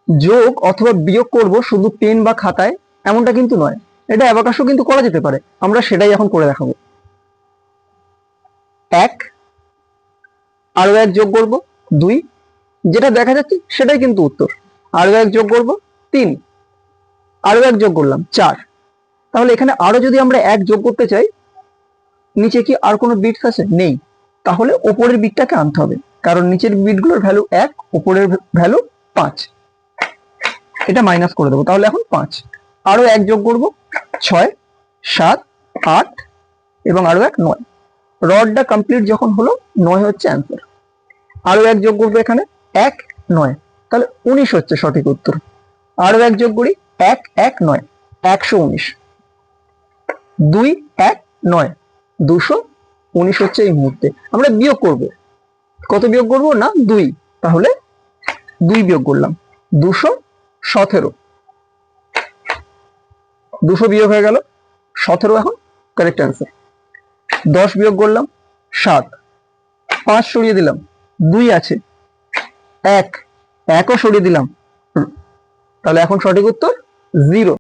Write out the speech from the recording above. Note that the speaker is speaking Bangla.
যোগ অথবা বিয়োগ করব শুধু পেন বা খাতায়, এমনটা কিন্তু নয়। এটা অ্যাবাকাসও কিন্তু করা যেতে পারে, আমরা সেটাই এখন করে দেখাবো। 1 আরো 1 যোগ করব 2, যেটা দেখা যাচ্ছে সেটাই কিন্তু উত্তর। আরো 1 যোগ করব 3, আরো 1 যোগ করলাম 4। তাহলে এখানে আরো যদি আমরা 1 যোগ করতে চাই, নিচে কি আর কোনো বিটস আছে? নেই। তাহলে উপরের বিটটাকে আনতে হবে, কারণ নিচের বিটগুলোর ভ্যালু 1, উপরের ভ্যালু 5। এটা মাইনাস করে দেবো, তাহলে এখন 5। আরো 1 যোগ করব 6, 7, 8 এবং আরো 1 9। রডটা কমপ্লিট যখন হলো 9 হচ্ছে অ্যান্সার। আরো 1 যোগ করবো এখানে 1 9, তাহলে 19 হচ্ছে সঠিক উত্তর। আরো 1 যোগ করি 1 1 9, 119। 2 1 9, 219 হচ্ছে এই মুহূর্তে। আমরা বিয়োগ করব, কত বিয়োগ করব না 2, তাহলে 2 বিয়োগ করলাম 217। 200 বিয়োগ হয়ে গেল 17, এখন কারেক্ট অ্যান্সার। 10 বিয়োগ করলাম 7, 5 সরিয়ে দিলাম 2 আছে, 1 1ও সরিয়ে দিলাম, তাহলে এখন সঠিক উত্তর 0।